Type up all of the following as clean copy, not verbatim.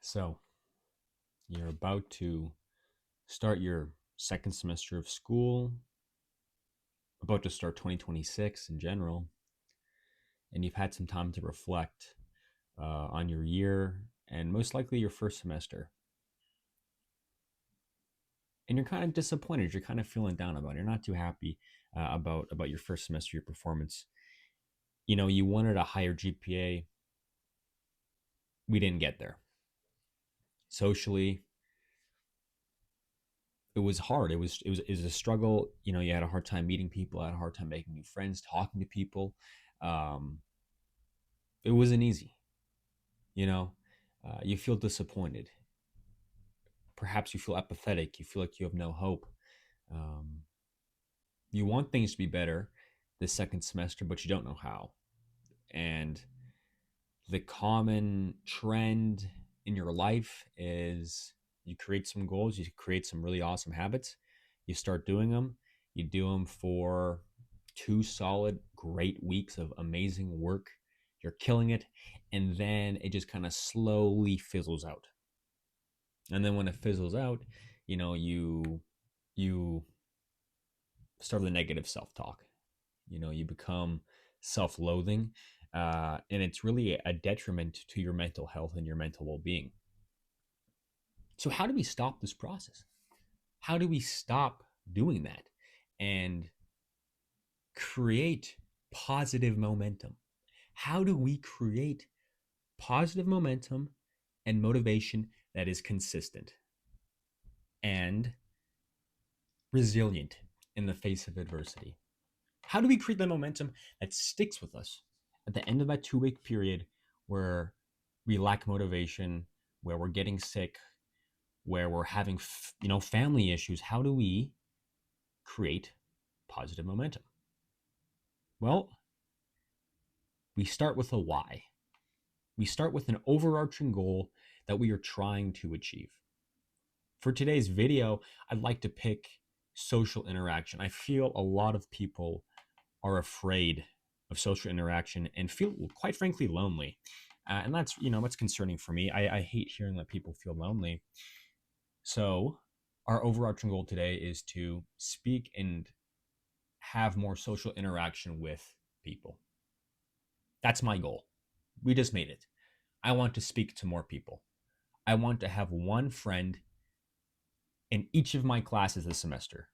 So, you're about to start your second semester of school, about to start 2026 in general, and you've had some time to reflect on your year and most likely your first semester. And you're kind of disappointed. You're kind of feeling down about it. You're not too happy about your first semester, your performance. You know, you wanted a higher GPA. We didn't get there. Socially, it was hard. It was a struggle. You know, you had a hard time meeting people. I had a hard time making new friends, talking to people. Um, it wasn't easy. You know, you feel disappointed. Perhaps you feel apathetic. You feel like you have no hope. Um, you want things to be better this second semester, but you don't know how. And the common trend in your life is you create some goals, you create some really awesome habits, you start doing them, you do them for 2 solid, great weeks of amazing work. You're killing it. And then it just kind of slowly fizzles out. And then when it fizzles out, you start the negative self-talk. You become self-loathing, and it's really a detriment to your mental health and your mental well-being. So how do we stop this process? How do we stop doing that and create positive momentum? How do we create positive momentum and motivation that is consistent and resilient in the face of adversity? How do we create the momentum that sticks with us at the end of that 2 week period where we lack motivation, where we're getting sick, where we're having family issues? How do we create positive momentum? Well, we start with a why. We start with an overarching goal that we are trying to achieve. For today's video, I'd like to pick social interaction. I feel a lot of people are afraid of social interaction and feel, quite frankly, lonely. And that's concerning for me. I hate hearing that people feel lonely. So our overarching goal today is to speak and have more social interaction with people. That's my goal. We just made it. I want to speak to more people. I want to have one friend in each of my classes this semester.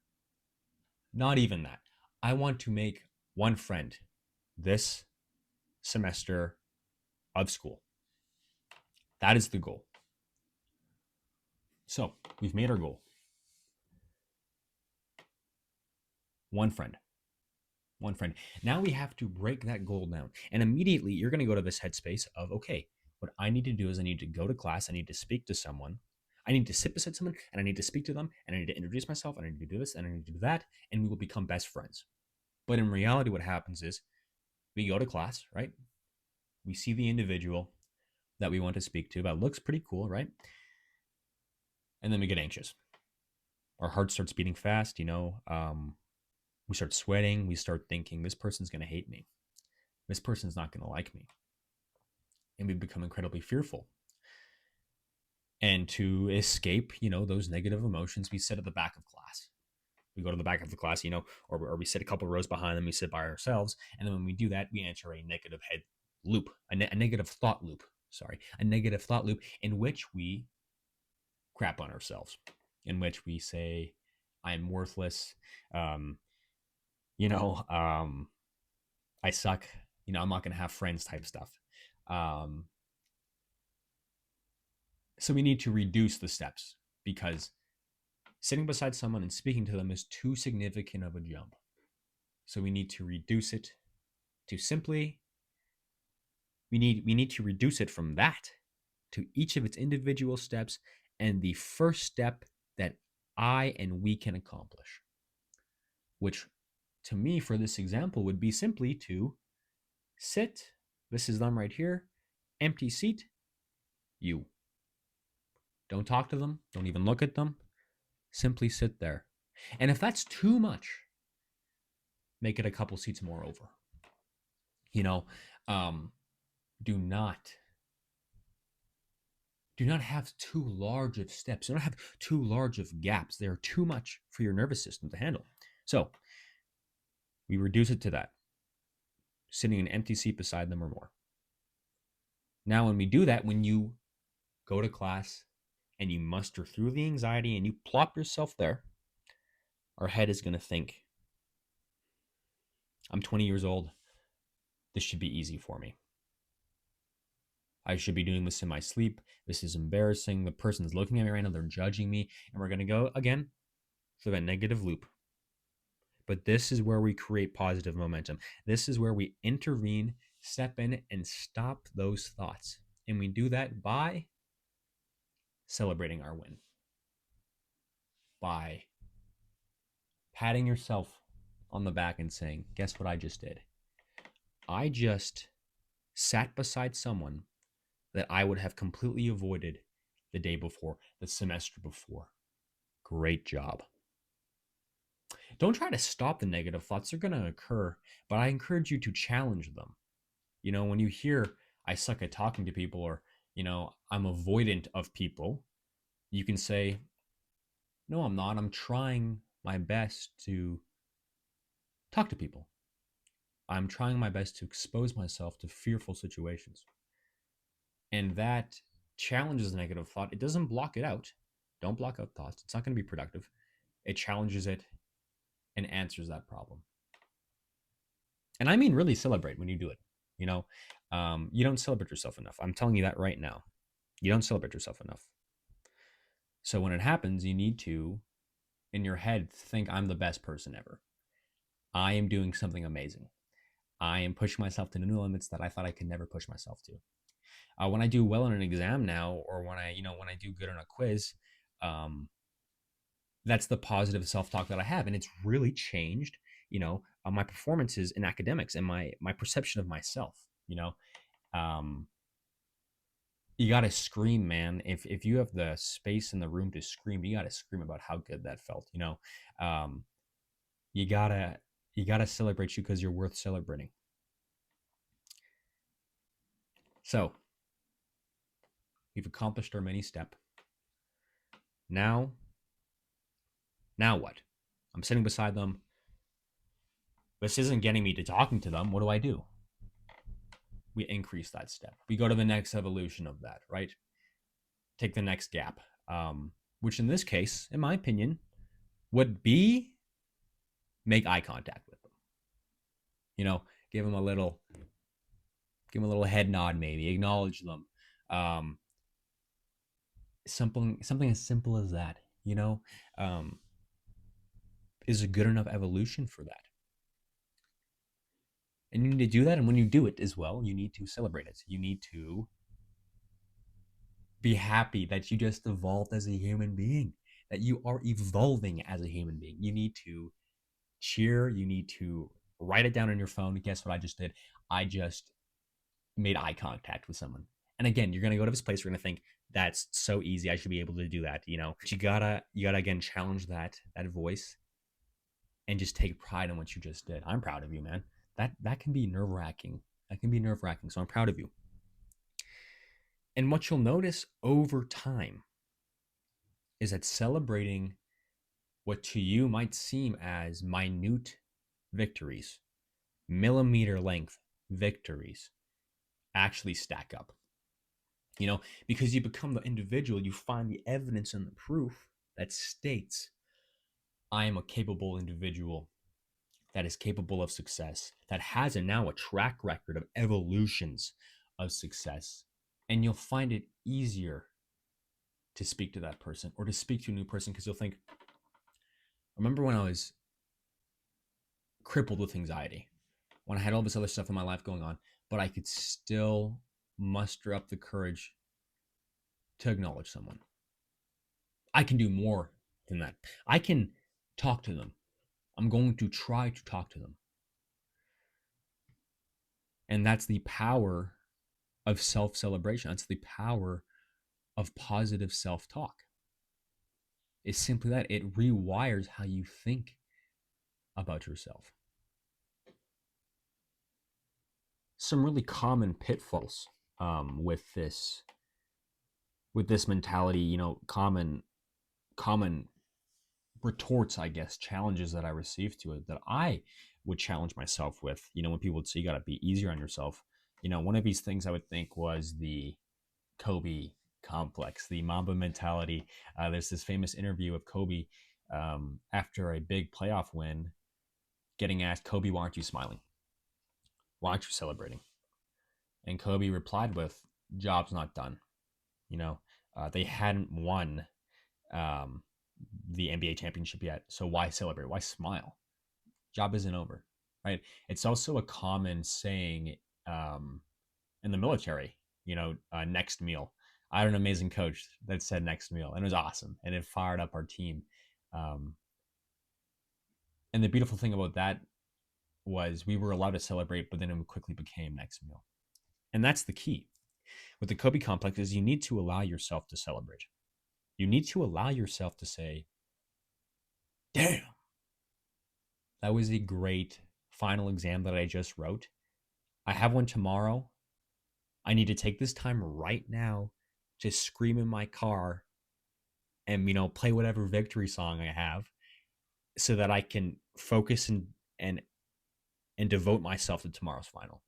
Not even that. I want to make one friend this semester of school. That is the goal. So we've made our goal. One friend. One friend. Now we have to break that goal down. And immediately you're going to go to this headspace of, okay, what I need to do is I need to go to class. I need to speak to someone. I need to sit beside someone and I need to speak to them and I need to introduce myself and I need to do this and I need to do that. And we will become best friends. But in reality, what happens is we go to class, right? We see the individual that we want to speak to that looks pretty cool, right? And then we get anxious. Our heart starts beating fast, we start sweating. We start thinking, this person's going to hate me. This person's not going to like me. And we become incredibly fearful. And to escape, those negative emotions, we sit at the back of class. We go to the back of the class, or we sit a couple rows behind them. We sit by ourselves. And then when we do that, we enter a negative head loop, a negative thought loop. A negative thought loop in which we crap on ourselves, in which we say, I'm worthless. Um, you know, I suck. I'm not going to have friends type stuff. Um, so we need to reduce the steps because sitting beside someone and speaking to them is too significant of a jump. So we need to reduce it to simply, we need to reduce it from that to each of its individual steps and the first step that I and we can accomplish, which to me for this example would be simply to sit. This is them right here. Empty seat. You. Don't talk to them. Don't even look at them. Simply sit there. And if that's too much, make it a couple seats more over. You know, do not Do not have too large of steps. Do not have too large of gaps. They are too much for your nervous system to handle. So we reduce it to that, sitting in an empty seat beside them or more. Now, when we do that, when you go to class and you muster through the anxiety and you plop yourself there, our head is going to think, I'm 20 years old. This should be easy for me. I should be doing this in my sleep. This is embarrassing. The person's looking at me right now. They're judging me. And we're going to go again through that negative loop. But this is where we create positive momentum. This is where we intervene, step in, and stop those thoughts. And we do that by celebrating our win, by patting yourself on the back and saying, guess what I just did? I just sat beside someone that I would have completely avoided the day before, the semester before. Great job. Don't try to stop the negative thoughts. They're going to occur, but I encourage you to challenge them. You know, when you hear, I suck at talking to people, or, you know, I'm avoidant of people, you can say, no, I'm not. I'm trying my best to talk to people. I'm trying my best to expose myself to fearful situations. And that challenges the negative thought. It doesn't block it out. Don't block out thoughts. It's not going to be productive. It challenges it and answers that problem. And I mean, really celebrate when you do it. You know, you don't celebrate yourself enough. I'm telling you that right now. You don't celebrate yourself enough. So when it happens, you need to, in your head, think, I'm the best person ever. I am doing something amazing. I am pushing myself to new limits that I thought I could never push myself to. When I do well in an exam now, or when I do good on a quiz, that's the positive self-talk that I have, and it's really changed, my performances in academics and my perception of myself. You got to scream, man. If you have the space in the room to scream, you got to scream about how good that felt. You gotta celebrate you because you're worth celebrating. So we've accomplished our mini step. Now what? I'm sitting beside them. This isn't getting me to talking to them. What do? We increase that step. We go to the next evolution of that, right? Take the next gap, which in this case, in my opinion, would be make eye contact with them. Give them a little head nod, maybe acknowledge them. Something as simple as that, is a good enough evolution for that. And you need to do that. And when you do it as well, you need to celebrate it. You need to be happy that you just evolved as a human being, that you are evolving as a human being. You need to cheer. You need to write it down on your phone. Guess what I just did? I just made eye contact with someone. And again, you're going to go to this place. You're going to think, that's so easy. I should be able to do that. But you gotta again, challenge that voice and just take pride in what you just did. I'm proud of you, man. That can be nerve-wracking. So I'm proud of you. And what you'll notice over time is that celebrating what to you might seem as minute victories, millimeter length victories, actually stack up. Because you become the individual, you find the evidence and the proof that states, I am a capable individual that is capable of success, that has now a track record of evolutions of success. And you'll find it easier to speak to that person or to speak to a new person, because you'll think, remember when I was crippled with anxiety, when I had all this other stuff in my life going on, but I could still muster up the courage to acknowledge someone. I can do more than that. I can talk to them. I'm going to try to talk to them. And that's the power of self-celebration. That's the power of positive self-talk. It's simply that. It rewires how you think about yourself. Some really common pitfalls with this with this mentality, common retorts, I guess, challenges that I received to it that I would challenge myself with. When people would say you got to be easier on yourself, one of these things I would think was the Kobe complex, the Mamba mentality. There's this famous interview of Kobe after a big playoff win, getting asked, Kobe, why aren't you smiling? Why aren't you celebrating? And Kobe replied with, job's not done. They hadn't won um, the NBA championship yet. So why celebrate? Why smile? Job isn't over, right? It's also a common saying um, in the military, next meal. I had an amazing coach that said next meal, and it was awesome, and it fired up our team. Um, and the beautiful thing about that was we were allowed to celebrate, but then it quickly became next meal. And that's the key with the Kobe complex is you need to allow yourself to celebrate. You need to allow yourself to say, damn, that was a great final exam that I just wrote. I have one tomorrow. I need to take this time right now to scream in my car and play whatever victory song I have so that I can focus and and devote myself to tomorrow's final.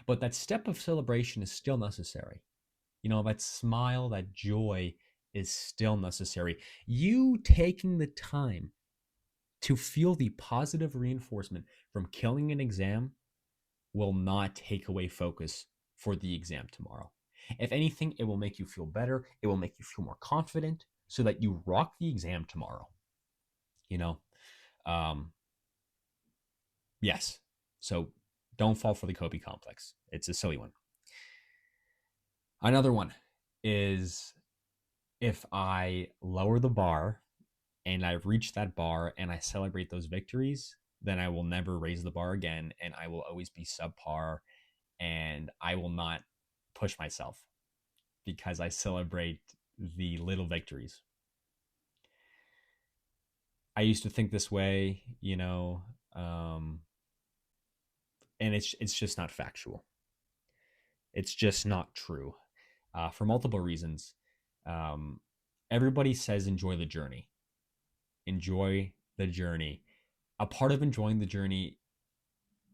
But that step of celebration is still necessary. That smile, that joy is still necessary. You taking the time to feel the positive reinforcement from killing an exam will not take away focus for the exam tomorrow. If anything, it will make you feel better. It will make you feel more confident so that you rock the exam tomorrow. You know, um, yes. So don't fall for the Kobe complex. It's a silly one. Another one is if I lower the bar and I reach that bar and I celebrate those victories, then I will never raise the bar again and I will always be subpar and I will not push myself because I celebrate the little victories. I used to think this way, and it's just not factual. It's just not true for multiple reasons. Um, Everybody says enjoy the journey. Enjoy the journey. A part of enjoying the journey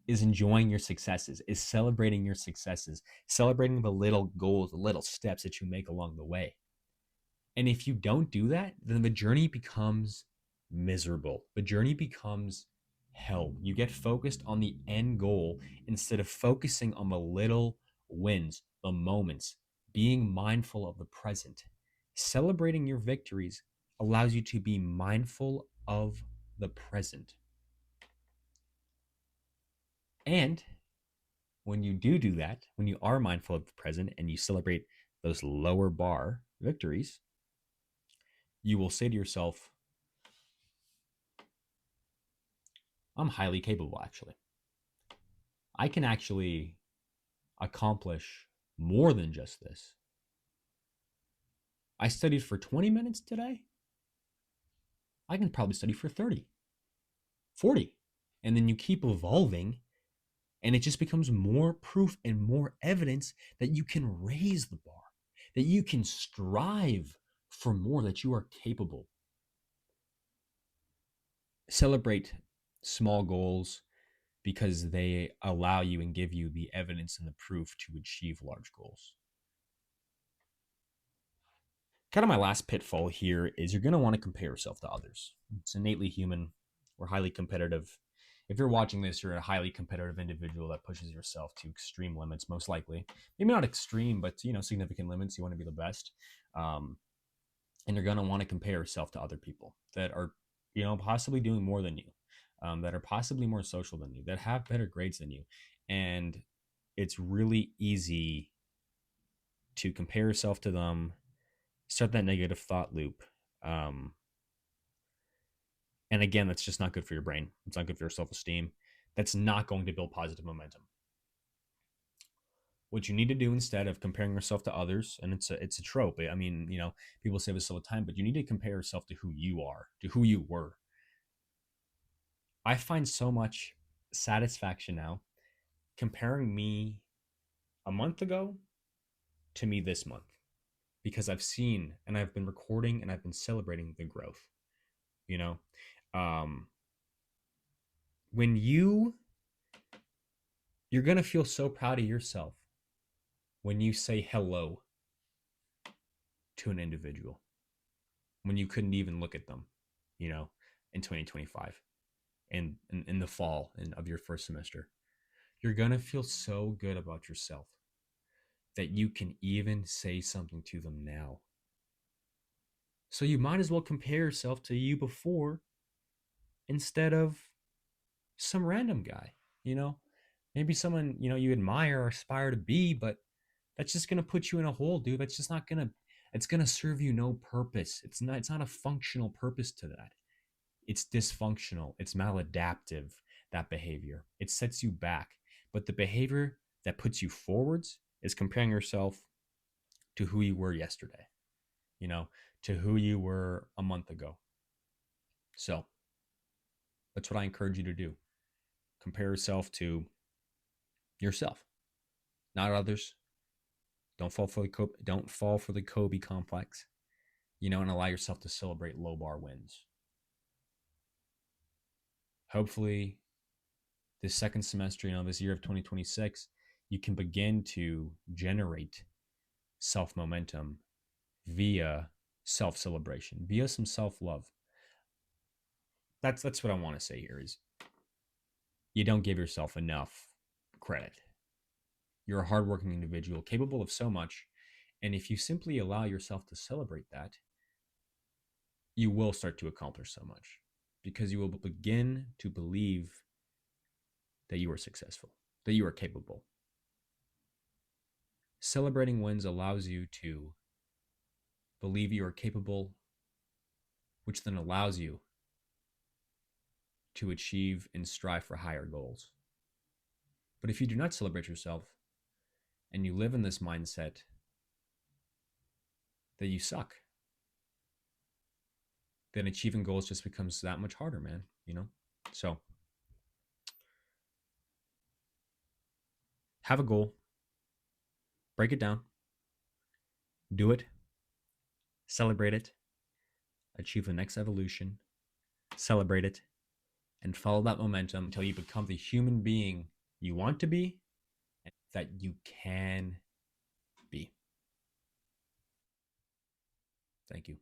is enjoying your successes, is celebrating your successes, celebrating the little goals, the little steps that you make along the way. And if you don't do that, then the journey becomes miserable. The journey becomes hell. You get focused on the end goal instead of focusing on the little wins, the moments, being mindful of the present. Celebrating your victories allows you to be mindful of the present. And when you do that, when you are mindful of the present and you celebrate those lower bar victories, you will say to yourself, I'm highly capable, actually. I can actually accomplish more than just this. I studied for 20 minutes today. I can probably study for 30, 40. And then you keep evolving, and it just becomes more proof and more evidence that you can raise the bar, that you can strive for more, that you are capable. Celebrate small goals because they allow you and give you the evidence and the proof to achieve large goals. Kind of my last pitfall here is you're going to want to compare yourself to others. It's innately human. We're highly competitive. If you're watching this, you're a highly competitive individual that pushes yourself to extreme limits, most likely. Maybe not extreme, but significant limits. You want to be the best, and you're going to want to compare yourself to other people that are, possibly doing more than you, that are possibly more social than you, that have better grades than you, and it's really easy to compare yourself to them, start that negative thought loop. Um, and again, that's just not good for your brain. It's not good for your self esteem. That's not going to build positive momentum. What you need to do instead of comparing yourself to others, and it's a trope. I mean, people say this all the time, but you need to compare yourself to who you are, to who you were. I find so much satisfaction now comparing me a month ago to me this month. because I've seen and I've been recording and I've been celebrating the growth. You know, um, when you're gonna feel so proud of yourself when you say hello to an individual when you couldn't even look at them, you know, in 2025 and in the fall of your first semester. You're gonna feel so good about yourself that you can even say something to them now. So you might as well compare yourself to you before instead of some random guy, you know? Maybe someone, you admire or aspire to be, but that's just gonna put you in a hole, dude. That's just not gonna it's gonna serve you no purpose. It's not a functional purpose to that. It's dysfunctional. It's maladaptive, that behavior. It sets you back. But the behavior that puts you forwards is comparing yourself to who you were yesterday, you know, to who you were a month ago. So that's what I encourage you to do. Compare yourself to yourself, not others. Don't fall for the Kobe complex, and allow yourself to celebrate low bar wins. Hopefully, this second semester, this year of 2026, you can begin to generate self momentum via self celebration, via some self love. That's what I want to say here is you don't give yourself enough credit. You're a hardworking individual capable of so much. And if you simply allow yourself to celebrate that, you will start to accomplish so much because you will begin to believe that you are successful, that you are capable. Celebrating wins allows you to believe you are capable, which then allows you to achieve and strive for higher goals. But if you do not celebrate yourself and you live in this mindset that you suck, then achieving goals just becomes that much harder, man. So have a goal, break it down, do it, celebrate it, achieve the next evolution, celebrate it, and follow that momentum until you become the human being you want to be and that you can be. Thank you.